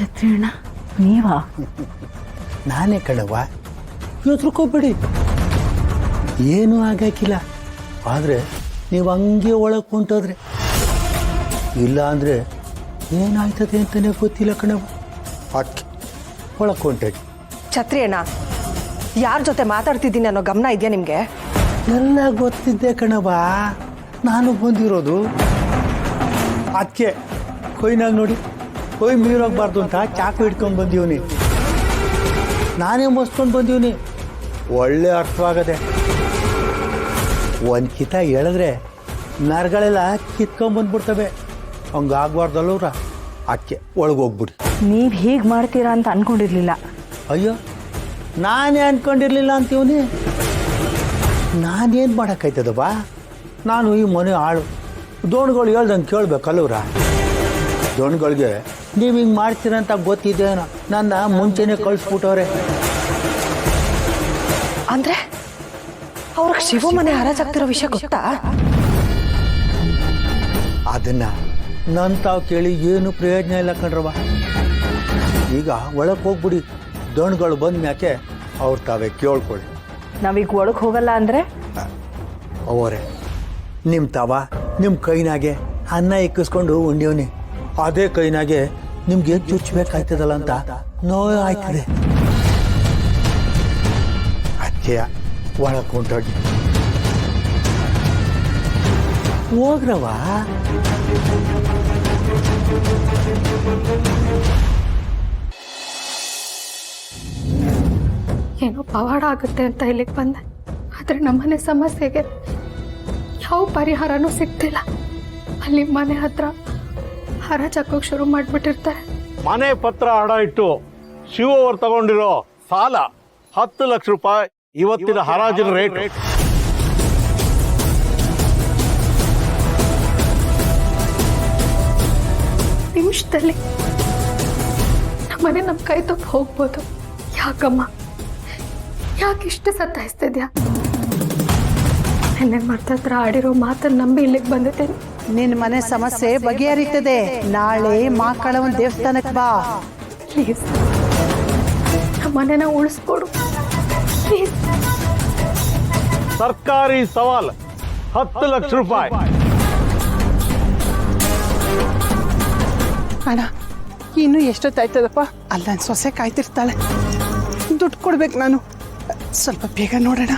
ಛತ್ರಿಯಣ್ಣ ನೀವಾ? ನಾನೇ ಕಣವ್ವ, ಹೆದರ್ಕೋಬೇಡಿ, ಏನೂ ಆಗಕ್ಕಿಲ್ಲ. ಆದರೆ ನೀವು ಹಂಗೆ ಒಳಗೆ ಕುಂಟೋದ್ರೆ, ಇಲ್ಲ ಅಂದರೆ ಏನಾಯ್ತದೆ ಅಂತಲೇ ಗೊತ್ತಿಲ್ಲ ಕಣವ್ವ. ಅದಕ್ಕೆ ಒಳಗೆ ಕುಂಟೋಗಿ. ಛತ್ರಿಯಣ್ಣ, ಯಾರ ಜೊತೆ ಮಾತಾಡ್ತಿದ್ದೀನಿ ಅನ್ನೋ ಗಮನ ಇದೆಯಾ ನಿಮಗೆ? ಎಲ್ಲ ಗೊತ್ತಿದ್ದೆ ಕಣವ್ವ, ನಾನು ಬಂದಿರೋದು ಅದಕ್ಕೆ. ಕೊಯ್ನಾಗ ನೋಡಿ, ಕೊಯ್ ಮೀರೋಗ್ಬಾರ್ದು ಅಂತ ಚಾಕು ಹಿಡ್ಕೊಂಡು ಬಂದೀವ್ನಿ. ನಾನೇ ಮಸ್ಕೊಂಡು ಬಂದೀವ್ನಿ. ಒಳ್ಳೆ ಅರ್ಥವಾಗದೆ. ಒಂದು ಕಿತ ಹೇಳಿದ್ರೆ ನರಗಳೆಲ್ಲ ಕಿತ್ಕೊಂಡ್ಬಂದ್ಬಿಡ್ತವೆ. ಹಂಗಾಗ್ಬಾರ್ದಲ್ಲವ್ರ, ಅದಕ್ಕೆ ಒಳಗೋಗ್ಬಿಡಿ. ನೀವು ಹೀಗೆ ಮಾಡ್ತೀರಾ ಅಂತ ಅನ್ಕೊಂಡಿರ್ಲಿಲ್ಲ. ಅಯ್ಯೋ, ನಾನೇ ಅಂದ್ಕೊಂಡಿರ್ಲಿಲ್ಲ ಅಂತೀವನಿ. ನಾನೇನು ಮಾಡೋಕ್ಕಾಯ್ತದವ್ವ? ನಾನು ಈ ಮನೆ ಆಳು. ದೋಣ್ಗಳು ಹೇಳ್ದಂಗೆ ಕೇಳ್ಬೇಕಲ್ಲವ್ರ. ದೋಣ್ಗಳಿಗೆ ನೀವು ಹಿಂಗೆ ಮಾಡ್ತೀರಂತ ಗೊತ್ತಿದ್ದೇನೋ, ನನ್ನ ಮುಂಚೆನೇ ಕಳಿಸ್ಬಿಟ್ಟವ್ರೆ. ಅಂದ್ರೆ ಅವ್ರಿಗೆ ಶಿವ ಮನೆ ಹರಾಜಾಗ್ತಿರೋ ವಿಷಯ ಗೊತ್ತಾ? ಅದನ್ನ ನನ್ನ ತಾವು ಕೇಳಿ ಏನು ಪ್ರಯೋಜನ ಇಲ್ಲ ಕಣ್ರವ. ಈಗ ಒಳಗೆ ಹೋಗ್ಬಿಡಿ. ದೋಣ್ಗಳು ಬಂದ ಮ್ಯಾಕೆ ಅವ್ರು ತಾವೇ ಕೇಳ್ಕೊಳ್ಳಿ. ನಾವೀಗ ಒಳಗೆ ಹೋಗಲ್ಲ ಅಂದರೆ? ಅವರೇ ನಿಮ್ಮ ತಾವ ನಿಮ್ಮ ಕೈನಾಗೆ ಅನ್ನ ಇಕ್ಕಿಸ್ಕೊಂಡು ಉಂಡಿವ್ನಿ. ಅದೇ ಕೈನಾಗೆ ನಿಮ್ಗೆ ಚುಚ್ಚಬೇಕಾಯ್ತದಲ್ಲ ಅಂತ ನೋವು ಆಯ್ತದೆ. ಅಚ್ಚೆಯ ಒಳಗೆ ಹೊಂಟೋಗಿ ಹೋಗ್ರವ. ಏನೋ ಪವಾಡ ಆಗುತ್ತೆ ಅಂತ ಇಲ್ಲಿಗೆ ಬಂದೆ, ಆದರೆ ನಮ್ಮನೆ ಸಮಸ್ಯೆಗೆ ಯಾವ ಪರಿಹಾರನೂ ಸಿಗ್ತಿಲ್ಲ. ಅಲ್ಲಿ ಮನೆ ಹತ್ರ ಹರಾಜಾಕೋಕೆ ಶುರು ಮಾಡಿಬಿಟ್ಟಿರ್ತಾರೆ. ಮನೆ ಪತ್ರ ಅಡ ಇಟ್ಟು ಶಿವ ಅವರು ತಗೊಂಡಿರೋ ಸಾಲ 10 ಲಕ್ಷ ರೂಪಾಯಿ ಇವತ್ತಿನ ಹರಾಜಿನ ರೇಟ್. ನಿಮಿಷದಲ್ಲಿ ನಮ್ಮನೆ ನಮ್ಮ ಕೈ ತಪ್ಪು ಹೋಗ್ಬೋದು. ಯಾಕಮ್ಮ, ಯಾಕಿಷ್ಟು ಸತ್ತಾಯಿಸ್ತಿದ್ಯಾ? ನೆನ್ನೆ ಮರ್ತ ಹತ್ರ ಆಡಿರೋ ಮಾತನ್ನು ನಂಬಿ ಇಲ್ಲಿಗೆ ಬಂದಿದ್ದೇನೆ. ನಿನ್ನ ಮನೆ ಸಮಸ್ಯೆ ಬಗೆಹರಿತದೆ. ನಾಳೆ ಮಾಕಳವನ ದೇವಸ್ಥಾನಕ್ಕೆ ಬಾ ಪ್ಲೀಸ್. ನಮ್ಮ ಮನೆನ ಉಳಿಸ್ಕೊಡು ಪ್ಲೀಸ್. ಸರ್ಕಾರಿ ಸವಾಲ್ 10 ಲಕ್ಷ ರೂಪಾಯಿ. ಅಣ್ಣ, ಇನ್ನು ಎಷ್ಟೊತ್ತಾಯ್ತದಪ್ಪ? ಅಲ್ಲ, ನನ್ನ ಸೊಸೆ ಕಾಯ್ತಿರ್ತಾಳೆ. ದುಡ್ಡು ಕೊಡ್ಬೇಕು ನಾನು. ಸ್ವಲ್ಪ ಬೇಗ ನೋಡೋಣ.